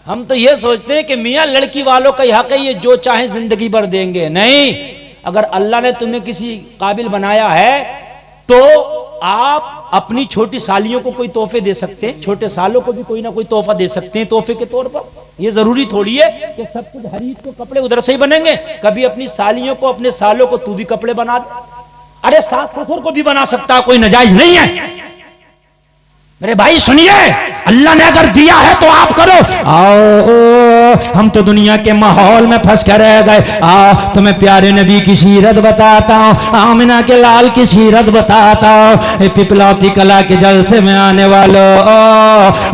हम तो ये सोचते हैं कि मियाँ लड़की वालों का हक है, ये जो चाहे जिंदगी भर देंगे। नहीं, अगर अल्लाह ने तुम्हें किसी काबिल बनाया है तो आप अपनी छोटी सालियों को कोई तोहफे दे सकते हैं, छोटे सालों को भी कोई ना कोई तोहफा दे सकते हैं तोहफे के तौर पर। ये जरूरी थोड़ी है कि सब कुछ हर ईद को कपड़े उधर से ही बनेंगे। कभी अपनी सालियों को, अपने सालों को तू भी कपड़े बना दे। अरे सास ससुर को भी बना सकता है, कोई नाजायज नहीं है। मेरे भाई सुनिए, अल्लाह ने अगर दिया है तो आप करो। आओ, हम तो दुनिया के माहौल में फंस कर रह गए। आओ तुम्हें प्यारे नबी की सीरत बताता हूँ, आमिना के लाल की सीरत बताता हूँ। पिपलौती कला के जलसे में आने वालों,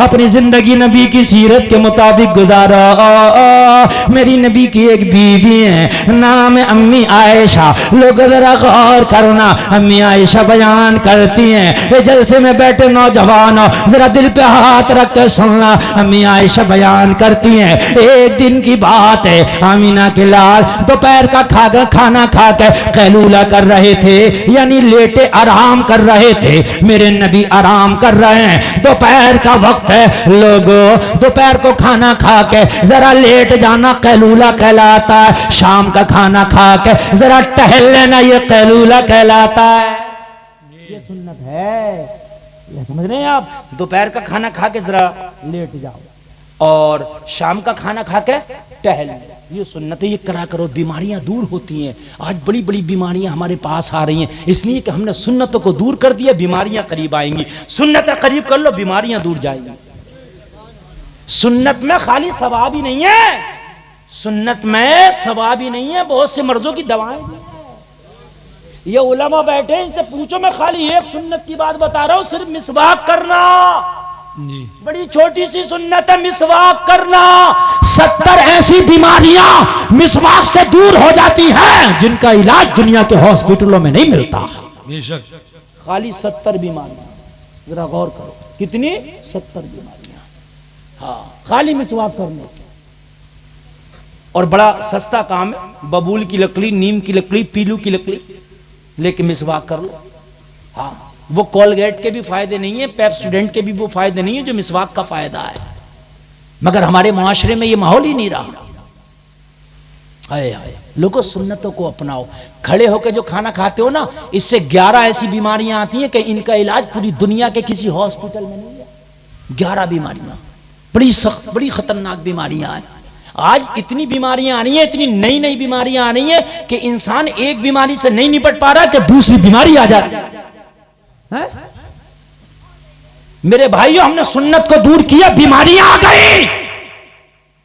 अपनी जिंदगी नबी की सीरत के मुताबिक गुजारो। मेरी नबी की एक बीवी है, नाम है अम्मी आयशा। लोग जरा गौर करना, अम्मी आयशा बयान करती हैं, जलसे में बैठे नौजवान जरा दिल पे हाथ रख कर सुनना। अम्मी आयशा बयान करती हैं, एक दिन की बात है, आमीना के लाल दोपहर का खाना खा कर कैलूला कर रहे थे, यानी लेटे आराम कर रहे थे। मेरे नबी आराम कर रहे हैं, दोपहर का वक्त है। लोगों, दोपहर को खाना खा के जरा लेट जाना कैलूला कहलाता है। शाम का खाना खा के जरा टहल लेना, ये कैलूला कहलाता है। ये सुन्नत है, ये समझ रहे हैं आप? दोपहर का खाना खा के जरा लेट जाओ और शाम का खाना खा के टहल, ये सुन्नत है। ये करा करो, बीमारियां दूर होती हैं। आज बड़ी बड़ी बीमारियां हमारे पास आ रही हैं, इसलिए कि हमने सुन्नतों को दूर कर दिया, बीमारियां करीब आएंगी। सुन्नतें करीब कर लो, बीमारियां दूर जाएंगी। सुन्नत में खाली सवाब ही नहीं है, सुन्नत में सवाब ही नहीं है, बहुत से मर्जों की दवाएं भी। ये उलमा बैठे, इनसे पूछो, मैं खाली एक सुन्नत की बात बता रहा हूं, सिर्फ मिसवाक करना जी। बड़ी छोटी सी सुन्नत है, मिसवाक करना। 70 ऐसी बीमारियां मिसवाक से दूर हो जाती हैं जिनका इलाज दुनिया के हॉस्पिटलों में नहीं मिलता। बेशक, खाली 70 बीमारियां, जरा गौर करो, कितनी? 70 बीमारियां, हाँ, खाली मिसवाक करने से। और बड़ा सस्ता काम है, बबूल की लकड़ी, नीम की लकड़ी, पीलू की लकड़ी लेके मिसवाक कर लो। हाँ, वो कोलगेट के भी फायदे नहीं है, पेप्सोडेंट के भी वो फायदे नहीं है जो मिसवाक का फायदा है। मगर हमारे मुआशरे में ये माहौल ही नहीं रहा। आए आए लोगों, सुन्नतों को अपनाओ। खड़े होकर जो खाना खाते हो ना, इससे 11 ऐसी बीमारियां आती हैं कि इनका इलाज पूरी दुनिया के किसी हॉस्पिटल में नहीं है। 11 बीमारियां, बड़ी सख्त, बड़ी खतरनाक बीमारियां हैं। आज इतनी बीमारियां आ रही हैं, इतनी नई नई बीमारियां आ रही हैं कि इंसान एक बीमारी से नहीं निपट पा रहा कि दूसरी बीमारी आ जा रही है। मेरे भाइयों, हमने सुन्नत को दूर किया, बीमारियां आ गई।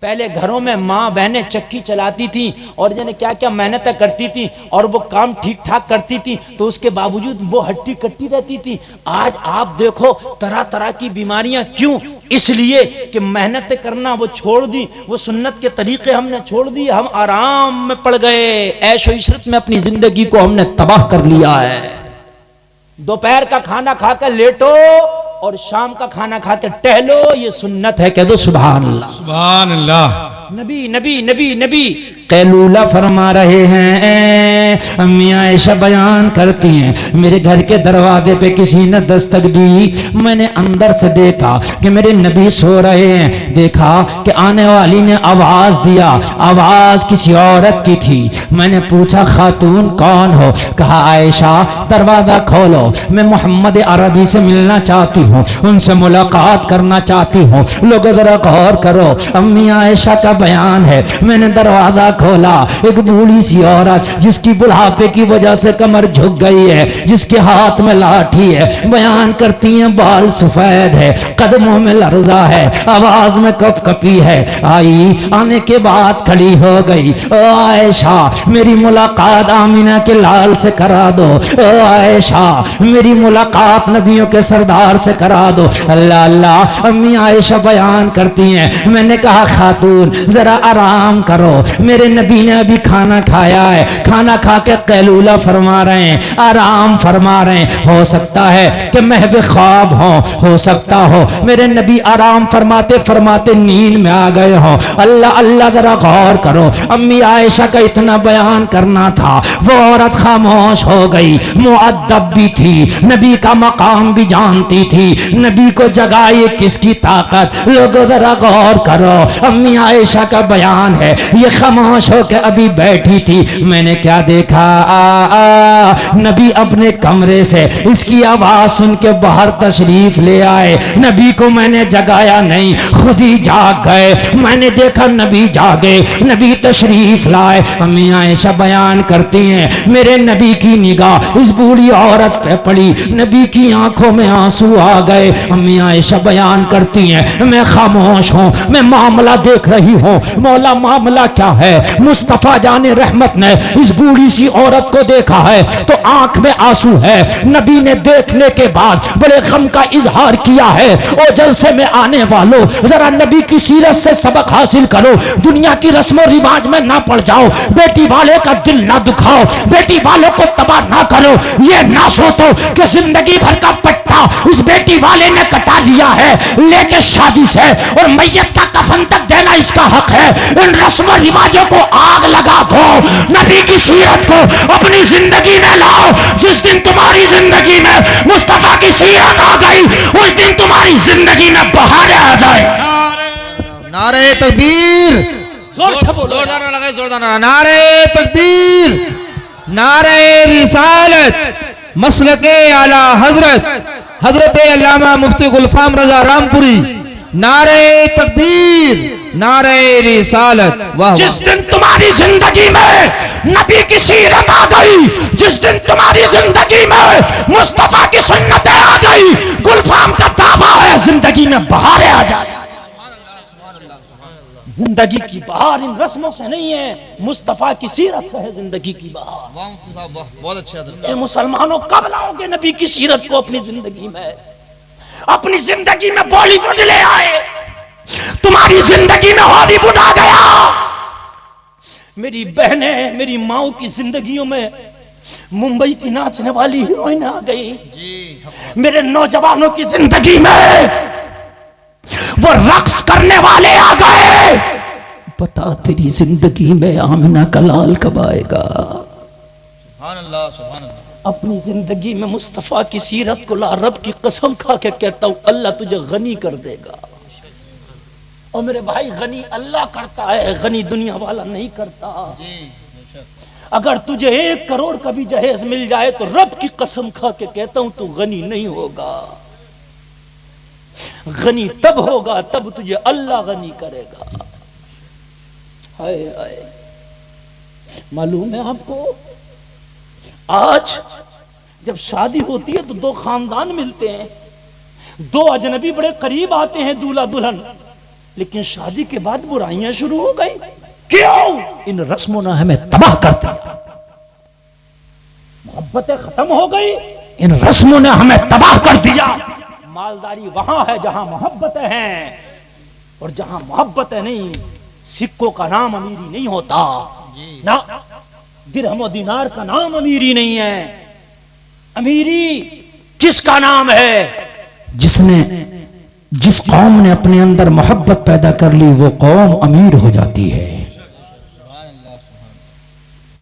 पहले घरों में माँ बहनें चक्की चलाती थी और जाने क्या क्या मेहनतें करती थी और वो काम ठीक ठाक करती थी, तो उसके बावजूद वो हट्टी कट्टी रहती थी। आज आप देखो तरह तरह की बीमारियां, क्यों? इसलिए कि मेहनत करना वो छोड़ दी, वो सुन्नत के तरीके हमने छोड़ दिए, हम आराम में पड़ गए, ऐशो इशरत में अपनी जिंदगी को हमने तबाह कर लिया है। दोपहर का खाना खाकर लेटो और शाम का खाना खाते टहलो, ये सुन्नत है। कह दो सुभान अल्लाह, सुभान अल्लाह। नबी नबी नबी नबी कैलूला फरमा रहे हैं। अम्मी आयशा बयान करती हैं, मेरे घर के दरवाजे पे किसी ने दस्तक दी, मैंने अंदर से देखा कि मेरे नबी सो रहे हैं। देखा कि आने वाली ने आवाज दिया, आवाज किसी औरत की थी। मैंने पूछा खातून कौन हो? कहा आयशा, दरवाजा खोलो, मैं मोहम्मद अरबी से मिलना चाहती हूँ, उनसे मुलाकात करना चाहती हूँ। लोग जरा गौर करो, अम्मी आयशा का बयान है। मैंने दरवाजा खोला, एक बूढ़ी सी औरत जिसकी बुढ़ापे की वजह से कमर झुक गई है, जिसके हाथ में लाठी है, बयान करती हैं बाल सफेद है, कदमों में लर्जा है, आवाज में कपकपी है। आई, आने के बाद खड़ी हो गई। ओ आयशा, मेरी मुलाकात आमिना के लाल से करा दो। ओ आयशा, मेरी मुलाकात नबियों के सरदार से करा दो। अल्लाह अल्लाह। अम्मी आयशा बयान करती हैं, मैंने कहा खातून जरा आराम करो, मेरे मेरे नबी ने अभी खाना खाया है, खाना खा के कैलूला फरमा रहे हैं, आराम फरमा रहे हैं। हो सकता है कि महव ख्वाब हो सकता हो मेरे नबी आराम फरमाते फरमाते नींद में आ गए हो। अल्लाह अल्लाह, जरा गौर करो। अम्मी आयशा का इतना बयान करना था, वो औरत खामोश हो गई। मुअद्दब भी थी, नबी का मकाम भी जानती थी, नबी को जगाए किसकी ताकत। लोगों जरा गौर करो, अम्मी आयशा का बयान है, ये खामोश होकर अभी बैठी थी। मैंने क्या देखा, नबी अपने कमरे से इसकी आवाज सुन के बाहर तशरीफ ले आए। नबी को मैंने जगाया नहीं, खुद ही जाग गए। मैंने देखा नबी जागे, नबी तशरीफ लाए। अम्मी आयशा बयान करती हैं, मेरे नबी की निगाह इस बूढ़ी औरत पे पड़ी, नबी की आंखों में आंसू आ गए। अम्मी आयशा बयान करती हैं, मैं खामोश हूं, मैं मामला देख रही हूं। मौला मामला क्या है? मुस्तफा जाने रहमत ने इस बूढ़ी सी औरत को देखा है तो आंख में आंसू है। नबी ने देखने के बाद बड़े गम का इजहार किया है। ओ जलसे में आने वालों, जरा नबी की सीरत से सबक हासिल करो, दुनिया की रस्म रिवाज में ना पड़ जाओ, बेटी वाले का दिल ना दुखाओ, बेटी वालों को तबाह ना करो। ये ना सोचो कि जिंदगी भर का पट्टा उस बेटी वाले ने कटा लिया है लेके शादी से, और मैयत का कफन तक देना इसका हक है। इन रस्म रिवाजों को आग लगा दो, नबी की सीरत को अपनी जिंदगी में लाओ। जिस दिन तुम्हारी जिंदगी में मुस्तफा की सीरत आ गई, उस दिन तुम्हारी जिंदगी में बहारें आ जाए। नारे तकबीर, जोर से बोलो, जोरदार लगाए, जोरदार नारे तकबीर, नारे रिसालत, मसलके आला हजरत हजरत अल्लामा मुफ्ती गुलफाम रजा रामपुरी। नारे तकबीर, नारे रिसालत। वाह। जिस दिन तुम्हारी जिंदगी में नबी की सीरत आ गई, जिस दिन तुम्हारी जिंदगी में मुस्तफा की सुन्नतें आ गई, गुलफाम का दावा है जिंदगी में बहारें आ जाए। जिंदगी की बहार इन रस्मों से नहीं है, मुस्तफा की सीरत से है जिंदगी की बहार। वाह मुफ्ती साहब, वाह, बहुत अच्छे। ये मुसलमानों कब लाओगे नबी की सीरत को अपनी जिंदगी में? अपनी जिंदगी में बॉलीवुड ले आए, तुम्हारी जिंदगी में हॉलीवुड आ गया। मेरी बहनें, मेरी माओ की जिंदगियों में मुंबई की नाचने वाली हीरोइन आ गई। मेरे नौजवानों की जिंदगी में वो रक्स करने वाले आ गए। बता तेरी जिंदगी में आमिना का लाल कब आएगा? सुभान अल्लाह, सुभान अल्लाह। अपनी जिंदगी में मुस्तफा की सीरत को ला, रब की कसम खा के कहता हूं, अल्लाह तुझे गनी कर देगा। और मेरे भाई, गनी अल्लाह करता है, गनी दुनिया वाला नहीं करता। अगर तुझे 1 करोड़ का भी जहेज मिल जाए तो रब की कसम खा के कहता हूं तू गनी नहीं होगा। गनी तब होगा तब तुझे अल्लाह गनी करेगा। हाय हाय, मालूम है आपको, आज जब शादी होती है तो 2 खानदान मिलते हैं, 2 अजनबी बड़े करीब आते हैं दूल्हा दुल्हन, लेकिन शादी के बाद बुराइयां शुरू हो गई। क्यों? इन रस्मों ने हमें तबाह कर दिया। मोहब्बतें खत्म हो गई, इन रस्मों ने हमें तबाह कर दिया। मालदारी वहां है जहां मोहब्बतें हैं, और जहां मोहब्बतें नहीं, सिक्कों का नाम अमीरी नहीं होता ना, दिरहम और दिनार का नाम अमीरी नहीं है। अमीरी किसका नाम है? जिस कौम ने अपने अंदर मोहब्बत पैदा कर ली, वो कौम अमीर हो जाती है।